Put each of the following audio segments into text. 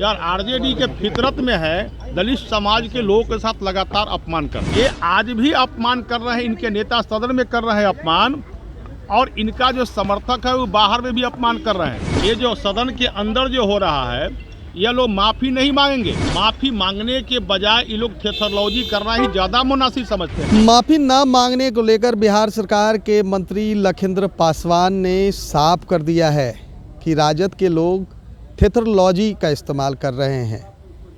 यार आरजेडी के फितरत में है दलित समाज के लोगों के साथ लगातार अपमान कर, ये आज भी अपमान कर रहे हैं, इनके नेता सदन में कर रहे हैं अपमान, और इनका जो समर्थक है वो बाहर में भी अपमान कर रहे हैं। ये जो सदन के अंदर जो हो रहा है, ये लोग माफी नहीं मांगेंगे, माफी मांगने के बजाय ये लोग थेथरोलॉजी करना ही ज्यादा मुनासिब समझते हैं। माफी न मांगने को लेकर बिहार सरकार के मंत्री लखिंद्र पासवान ने साफ कर दिया है कि राजद के लोग थेथरोलॉजी का इस्तेमाल कर रहे हैं।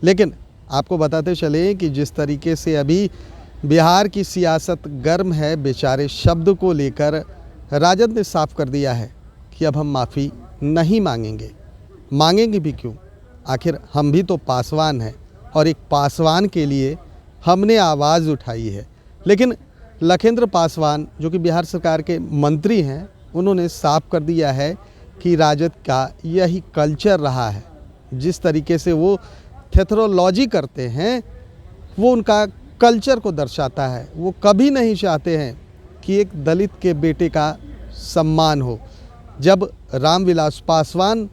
लेकिन आपको बताते चले कि जिस तरीके से अभी बिहार की सियासत गर्म है, बेचारे शब्द को लेकर राजद ने साफ कर दिया है कि अब हम माफ़ी नहीं मांगेंगे। मांगेंगे भी क्यों, आखिर हम भी तो पासवान हैं और एक पासवान के लिए हमने आवाज़ उठाई है। लेकिन लखिंद्र पासवान जो कि बिहार सरकार के मंत्री हैं, उन्होंने साफ कर दिया है कि राजद का यही कल्चर रहा है। जिस तरीके से वो थेथरोलॉजी करते हैं वो उनका कल्चर को दर्शाता है। वो कभी नहीं चाहते हैं कि एक दलित के बेटे का सम्मान हो। जब रामविलास पासवान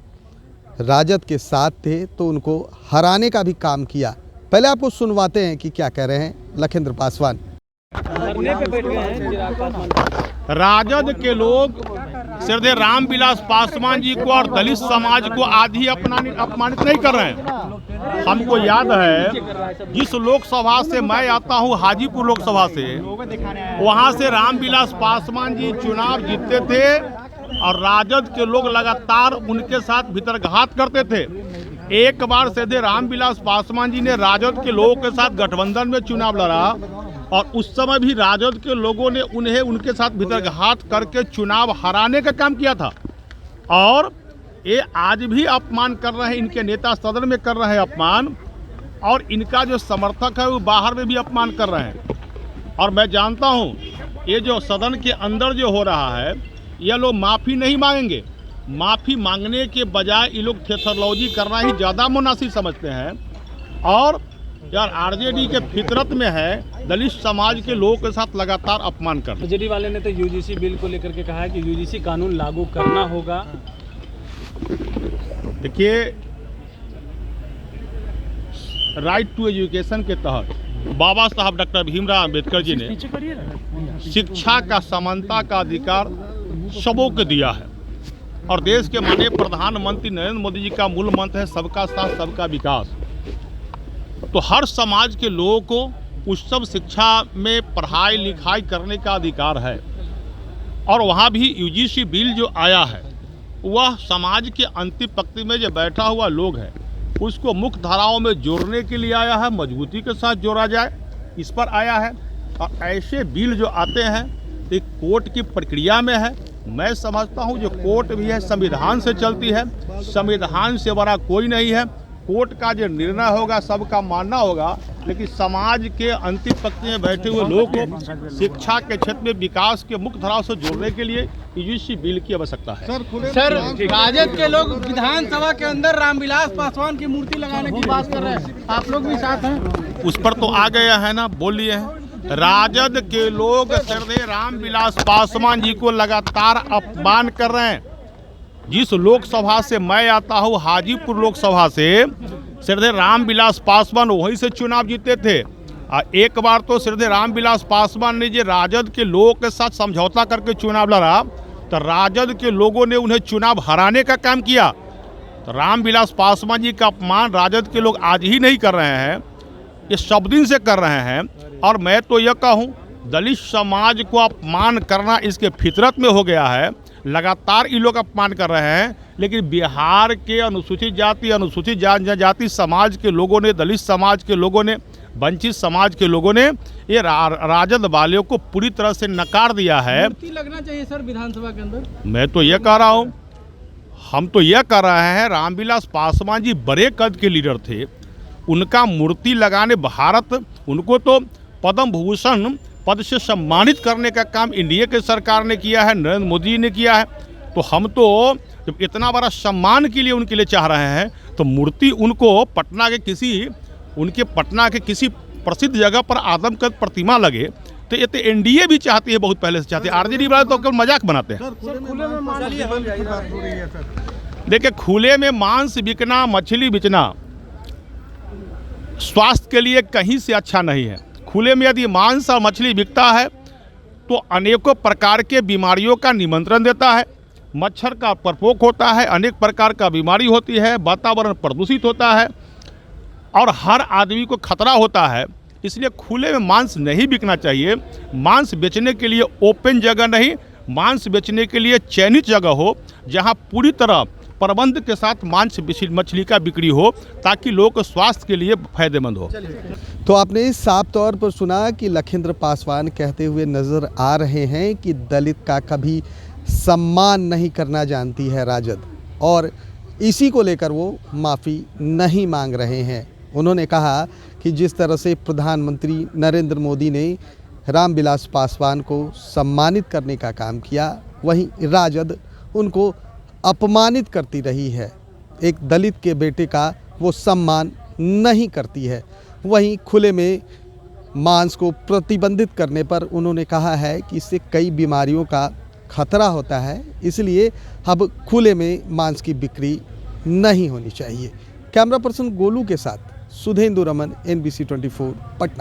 राजद के साथ थे तो उनको हराने का भी काम किया। पहले आपको सुनवाते हैं कि क्या कह रहे हैं लखिंद्र पासवान। राजद के लोग श्रद्धेय रामविलास पासवान जी को और दलित समाज को आज ही अपमानित नहीं कर रहे हैं। हमको याद है जिस लोकसभा से मैं आता हूँ, हाजीपुर लोकसभा से, वहाँ से रामविलास पासवान जी चुनाव जीतते थे और राजद के लोग लगातार उनके साथ भीतरघात करते थे। एक बार श्रद्धेय रामविलास पासवान जी ने राजद के लोगों के साथ गठबंधन में चुनाव लड़ा और उस समय भी राजद के लोगों ने उन्हें उनके साथ भीतरघात करके चुनाव हराने का काम किया था। और ये आज भी अपमान कर रहे हैं, इनके नेता सदन में कर रहे हैं अपमान, और इनका जो समर्थक है वो बाहर में भी अपमान कर रहे हैं। और मैं जानता हूँ ये जो सदन के अंदर जो हो रहा है, ये लोग माफ़ी नहीं मांगेंगे, माफ़ी मांगने के बजाय ये लोग थेथरोलॉजी करना ही ज़्यादा मुनासिब समझते हैं। और यार आरजेडी के फितरत में है दलित समाज के लोगों के साथ लगातार अपमान करना। आरजेडी वाले ने तो यूजीसी बिल को लेकर के कहा है कि यूजीसी कानून लागू करना होगा। देखिए, राइट टू एजुकेशन के तहत बाबा साहब डॉक्टर भीमराव अंबेडकर जी ने शिक्षा का समानता का अधिकार सबों को दिया है। और देश के माननीय प्रधानमंत्री नरेंद्र मोदी जी का मूल मंत्र है सबका साथ सबका विकास। तो हर समाज के लोगों को उच्चतम शिक्षा में पढ़ाई लिखाई करने का अधिकार है। और वहाँ भी यूजीसी बिल जो आया है वह समाज के अंतिम पंक्ति में जो बैठा हुआ लोग है उसको मुख्य धाराओं में जोड़ने के लिए आया है, मजबूती के साथ जोड़ा जाए इस पर आया है। और ऐसे बिल जो आते हैं एक कोर्ट की प्रक्रिया में है। मैं समझता हूँ जो कोर्ट भी है संविधान से चलती है, संविधान से बड़ा कोई नहीं है। कोर्ट का जो निर्णय होगा सबका मानना होगा, लेकिन समाज के अंतिम पंक्ति में बैठे हुए लोगों को शिक्षा के क्षेत्र में विकास के मुख्य धाराओं से जोड़ने के लिए यूजीसी बिल की आवश्यकता है। सर, राजद के लोग विधानसभा के अंदर रामविलास पासवान की मूर्ति लगाने की बात कर रहे हैं, आप लोग भी साथ हैं? उस पर तो आ गया है ना, बोल लिए हैं। राजद के लोग श्रद्धेय रामविलास पासवान जी को लगातार अपमान कर रहे हैं। जिस लोकसभा से मैं आता हूँ, हाजीपुर लोकसभा से, श्रद्धेय रामविलास पासवान वहीं से चुनाव जीते थे। एक बार तो श्रद्धेय रामविलास पासवान ने जो राजद के लोगों के साथ समझौता करके चुनाव लड़ा तो राजद के लोगों ने उन्हें चुनाव हराने का काम किया। तो रामविलास पासवान जी का अपमान राजद के लोग आज ही नहीं कर रहे हैं, ये सब दिन से कर रहे हैं। और मैं तो यह कहूँ दलित समाज को अपमान करना इसके फितरत में हो गया है। लगातार ये लोग अपमान कर रहे हैं, लेकिन बिहार के अनुसूचित जाति, अनुसूचित जनजाति समाज के लोगों ने, दलित समाज के लोगों ने, वंचित समाज के लोगों ने ये राजद वालों को पूरी तरह से नकार दिया है। मूर्ति लगना चाहिए सर विधानसभा के अंदर। मैं तो ये कह रहा हूँ, हम तो यह कर रहे हैं, रामविलास पासवान जी बड़े कद के लीडर थे, उनका मूर्ति लगाने भारत, उनको तो पद्म भूषण पद से सम्मानित करने का काम एनडीए के सरकार ने किया है, नरेंद्र मोदी ने किया है। तो हम तो जब इतना बड़ा सम्मान के लिए उनके लिए चाह रहे हैं तो मूर्ति उनको पटना के किसी प्रसिद्ध जगह पर आदमकद प्रतिमा लगे तो ये तो एनडीए भी चाहती है, बहुत पहले से चाहती है। आरजेडी वाले तो केवल मजाक बनाते हैं। देखिए, खुले में मांस बिकना, मछली बेचना स्वास्थ्य के लिए कहीं से अच्छा नहीं है। खुले में यदि मांस और मछली बिकता है तो अनेकों प्रकार के बीमारियों का निमंत्रण देता है, मच्छर का प्रकोप होता है, अनेक प्रकार का बीमारी होती है, वातावरण प्रदूषित होता है और हर आदमी को खतरा होता है। इसलिए खुले में मांस नहीं बिकना चाहिए। मांस बेचने के लिए ओपन जगह नहीं, मांस बेचने के लिए चयनित जगह हो जहां पूरी तरह प्रबंध के साथ मांस मछली का बिक्री हो, ताकि लोगों के स्वास्थ्य के लिए फायदेमंद हो। तो आपने साफ तौर पर सुना कि लखिंद्र पासवान कहते हुए नजर आ रहे हैं कि दलित का कभी सम्मान नहीं करना जानती है राजद, और इसी को लेकर वो माफ़ी नहीं मांग रहे हैं। उन्होंने कहा कि जिस तरह से प्रधानमंत्री नरेंद्र मोदी ने रामविलास पासवान को सम्मानित करने का काम किया, वहीं राजद उनको अपमानित करती रही है। एक दलित के बेटे का वो सम्मान नहीं करती है। वहीं खुले में मांस को प्रतिबंधित करने पर उन्होंने कहा है कि इससे कई बीमारियों का खतरा होता है, इसलिए अब खुले में मांस की बिक्री नहीं होनी चाहिए। कैमरा पर्सन गोलू के साथ सुधेंदु रमन, NBC 24 पटना।